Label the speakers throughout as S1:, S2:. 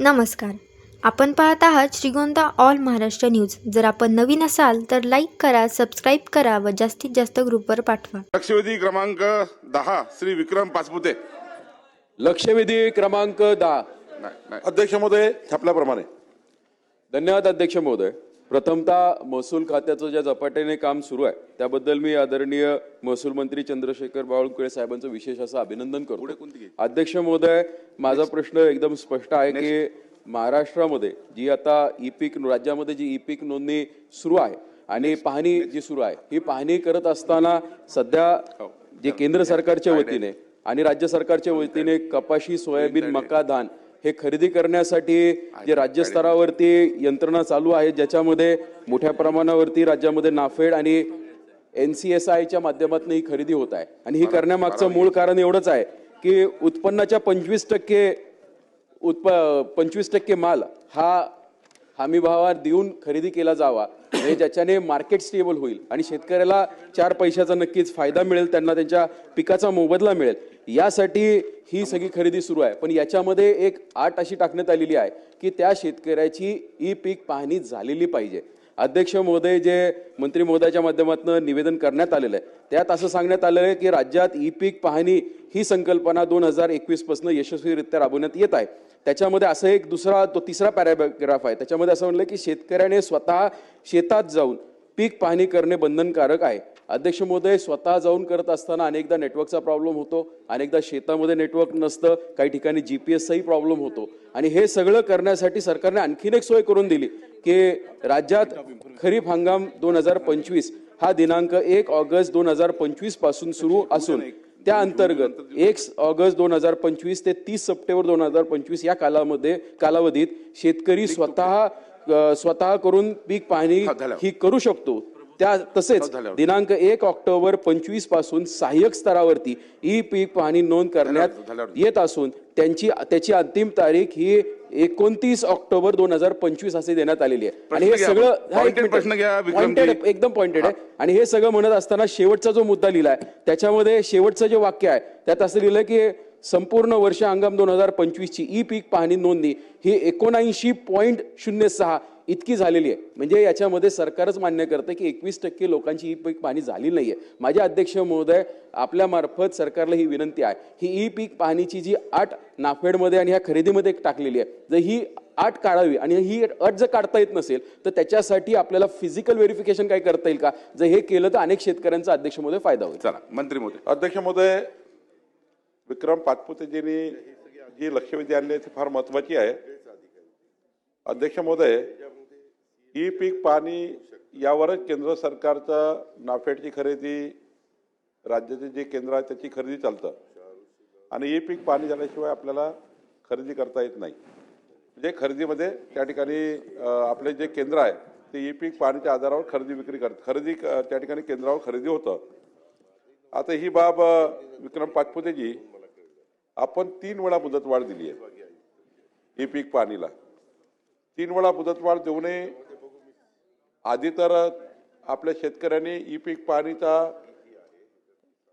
S1: नमस्कार. आपण पाहत आहात श्रीगोंदा ऑल महाराष्ट्र न्यूज. जर आपण नवीन असाल तर लाईक करा, सबस्क्राईब करा व जास्तीत जास्त ग्रुपवर पाठवा.
S2: लक्षवेधी क्रमांक 10 श्री विक्रम पाचपुते.
S3: लक्षवेधी क्रमांक 10.
S2: अध्यक्ष महोदय, छापल्याप्रमाणे.
S3: धन्यवाद अध्यक्ष महोदय. प्रथमतः महसूल खात्याचं ज्या झपाट्याने काम सुरू आहे त्याबद्दल मी आदरणीय महसूल मंत्री चंद्रशेखर बावनकुळे साहेबांचं विशेष असं अभिनंदन करतो. अध्यक्ष महोदय, माझा प्रश्न एकदम स्पष्ट आहे की महाराष्ट्रामध्ये जी आता ई-पीक राज्यामध्ये जी ई-पीक नोंदणी सुरू आहे आणि पाहणी जी सुरू आहे ही पाहणी करत असताना सध्या जे केंद्र सरकारच्या वतीने आणि राज्य सरकारच्या वतीने कपाशी, सोयाबीन, मका, धान हे खरेदी करण्यासाठी जे राज्य स्तरावरती यंत्रणा चालू आहे, ज्याच्यामध्ये मोठ्या प्रमाणावरती राज्यामध्ये नाफेड आणि NCSIच्या माध्यमातून ही खरेदी होत आहे. आणि ही करण्यामागचं मूळ कारण एवढंच आहे की उत्पन्नाच्या 25% माल हा हमी भावावर देऊन खरेदी केला जावा, म्हणजे ज्याच्याने मार्केट स्टेबल होईल आणि शेतकऱ्याला 4 पैशाचा नक्कीच फायदा मिळेल, त्यांना त्यांच्या पिकाचा मोबदला मिळेल, यासाठी ही सगळी खरेदी सुरू आहे. पण याच्यामध्ये एक अट अशी टाकण्यात आलेली आहे की त्या शेतकऱ्याची ई-पीक पाहणी झालेली पाहिजे. अध्यक्ष महोदय, जे मंत्री महोदयाच्या माध्यमातून निवेदन करण्यात आलेलं आहे त्यात असं सांगण्यात आलेलं आहे की राज्यात ई-पीक पाहणी ही संकल्पना 2021 पासून यशस्वीरित्या राबवण्यात येत आहे. त्याच्यामध्ये असं एक तिसरा पॅराग्राफ आहे. त्याच्यामध्ये असं म्हणलं की शेतकऱ्याने स्वतः शेतात जाऊन पीक पाहणी करणे बंधनकारक आहे. अध्यक्ष महोदय, स्वतः जाऊन करत असताना अनेकदा नेटवर्कचा प्रॉब्लेम होतो, अनेकदा शेतामध्ये नेटवर्क नसतं, काही ठिकाणी GPS-चाही प्रॉब्लेम होतो. आणि हे सगळं करण्यासाठी सरकारने आणखीन एक सोय करून दिली की राज्यात खरीप हंगाम 2025 हा दिनांक 1 ऑगस्ट 2025 पासून सुरू असून त्या अंतर्गत 1 ऑगस्ट 2025 ते 30 सप्टेंबर 2025 या कालावधीत शेतकरी स्वतः करून पीक पाहणी ही करू शकतो. तसेच दिनांक 1 ऑक्टोबर 25 पासून सहाय्यक स्तरावरती ई-पीक पाहणी नोंद करण्यात येत असून त्याची अंतिम तारीख ही 29 ऑक्टोबर 2025 असे देण्यात आलेली आहे. आणि हे सगळं एकदम पॉइंटेड आहे. आणि हे सगळं म्हणत असताना शेवटचा जो मुद्दा लिहिलाय त्याच्यामध्ये शेवटचं जे वाक्य आहे त्यात असं लिहिलं की संपूर्ण वर्ष हंगाम 2025 ची ई-पीक पाहणी नोंदणी ही 79.06 इतकी झालेली आहे. म्हणजे याच्यामध्ये सरकारच मान्य करतं की 21% लोकांची ई-पीक पाहणी झाली नाहीये. माझे अध्यक्ष महोदय, आपल्या मार्फत सरकारला ही विनंती आहे, ही ई-पीक पाहणीची जी अट नाफेडमध्ये आणि ह्या खरेदीमध्ये टाकलेली आहे, जर ही अट काढावी आणि ही अट जर काढता येत नसेल तर त्याच्यासाठी आपल्याला फिजिकल व्हेरिफिकेशन काय करता येईल का? जर हे केलं तर अनेक शेतकऱ्यांचा अध्यक्ष महोदय फायदा होईल.
S2: चला मंत्री महोदय. अध्यक्ष महोदय, विक्रम पाचपुतेजींनी जी लक्षवेधी आणली ती फार महत्वाची आहे. अध्यक्ष महोदय, ई-पीक पाहणी यावरच केंद्र सरकारचं नाफेडची खरेदी, राज्याचे जे केंद्र आहे त्याची खरेदी चालतं आणि ई-पीक पाहणी झाल्याशिवाय आपल्याला खरेदी करता येत नाही. म्हणजे खरेदीमध्ये त्या ठिकाणी आपले जे केंद्र आहे ते ई-पीक पाहणीच्या आधारावर खरेदी त्या ठिकाणी केंद्रावर खरेदी होतं. आता ही बाब विक्रम पाचपुतेजी, आपण 3 वेळा मुदतवाढ दिली आहे ई-पीक पाहणीला. 3 वेळा मुदतवाढ देऊ नये. आधी तर आपल्या शेतकऱ्यांनी ई-पीक पाहणीचा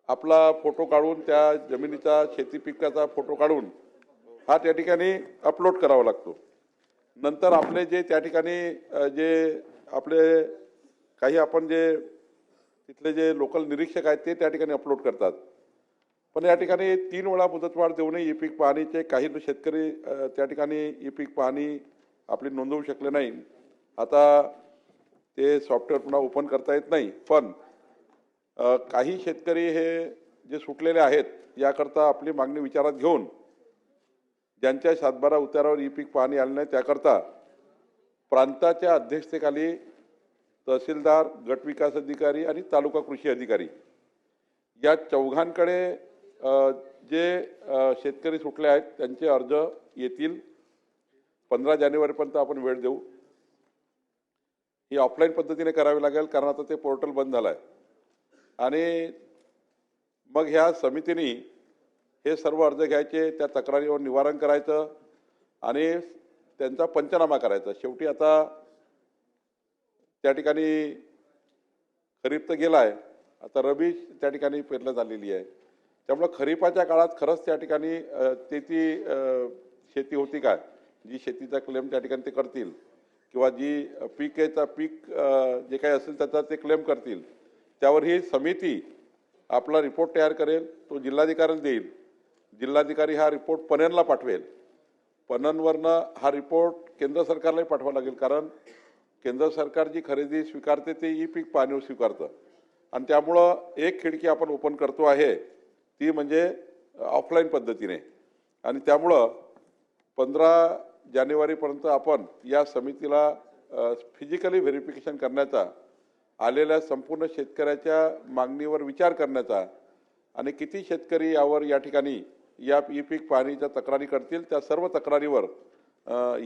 S2: आपला फोटो काढून, त्या जमिनीचा शेती पिकाचा फोटो काढून हा त्या ठिकाणी अपलोड करावा लागतो. नंतर आपले जे त्या ठिकाणी जे आपले काही आपण जे तिथले जे लोकल निरीक्षक आहेत ते त्या ठिकाणी अपलोड करतात. पण या ठिकाणी 3 वेळा मुदतवाढ देऊ नये. ई-पीक पाहणीचे काही शेतकरी त्या ठिकाणी ई-पीक पाहणी आपली नोंदवू शकले नाही. आता ते सॉफ्टवेअर पुन्हा ओपन करता येत नाही. पण काही शेतकरी हे जे सुटलेले आहेत याकरता आपली मागणी विचारात घेऊन ज्यांच्या सातबारा उतारावर ई-पीक पाहणी आली नाही त्याकरता प्रांताच्या अध्यक्षतेखाली तहसीलदार, गट विकास अधिकारी आणि तालुका कृषी अधिकारी या चौघांकडे जे शेतकरी सुटले आहेत त्यांचे अर्ज येतील. 15 जानेवारीपर्यंत आपण वेळ देऊ. ही ऑफलाईन पद्धतीने करावी लागेल कारण आता ते पोर्टल बंद झालं आहे. आणि मग ह्या समितीने हे सर्व अर्ज घ्यायचे, त्या तक्रारीवर निवारण करायचं आणि त्यांचा पंचनामा करायचा. शेवटी आता त्या ठिकाणी खरीप तर गेला आहे, आता रबी त्या ठिकाणी पेरलं झालेली आहे. त्यामुळे खरीपाच्या काळात खरंच त्या ठिकाणी शेती होती काय, जी शेतीचा क्लेम त्या ठिकाणी ते करतील किंवा जी पीक जे काही असेल त्याचा ते क्लेम करतील, त्यावर ही समिती आपला रिपोर्ट तयार करेल, तो जिल्हाधिकाऱ्याला देईल. जिल्हाधिकारी हा रिपोर्ट पणनला पाठवेल. पणनवरनं हा रिपोर्ट केंद्र सरकारलाही पाठवावा लागेल, कारण केंद्र सरकार जी खरेदी स्वीकारते ते ई पीक पाहणीवर स्वीकारतं. आणि त्यामुळं एक खिडकी आपण ओपन करतो आहे ती म्हणजे ऑफलाईन पद्धतीने. आणि त्यामुळं 15 जानेवारीपर्यंत आपण या समितीला फिजिकली व्हेरिफिकेशन करण्याचा, आलेल्या संपूर्ण शेतकऱ्याच्या मागणीवर विचार करण्याचा आणि किती शेतकरी यावर या ठिकाणी या ई पीक पाहणीच्या तक्रारी करतील त्या सर्व तक्रारीवर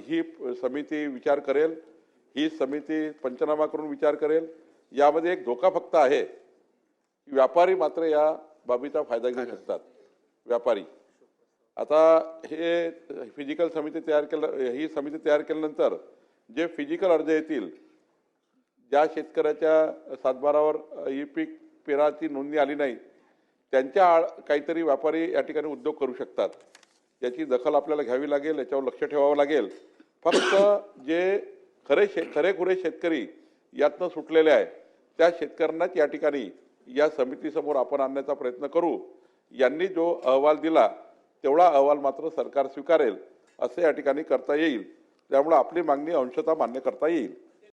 S2: ही समिती विचार करेल. ही समिती पंचनामा करून विचार करेल. यामध्ये एक धोका फक्त आहे, व्यापारी मात्र या बाबीचा फायदा घेऊ शकतात. व्यापारी आता हे फिजिकल समिती तयार ही समिती तयार केल्यानंतर जे फिजिकल अर्ज येतील, ज्या शेतकऱ्याच्या सातबारावर ई पीक पेराची नोंदणी आली नाही त्यांच्या काहीतरी व्यापारी या ठिकाणी उद्योग करू शकतात. याची दखल आपल्याला घ्यावी लागेल, याच्यावर लक्ष ठेवावं लागेल. फक्त जे खरेखुरे शेतकरी यातनं सुटलेले आहे त्या शेतकऱ्यांनाच या ठिकाणी या समितीसमोर आपण आणण्याचा प्रयत्न करू. यांनी जो अहवाल दिला तेवढा अहवाल मात्र सरकार स्वीकारेल असं या ठिकाणी करता येईल. त्यामुळे आपली मागणी अंशतः मान्य करता येईल.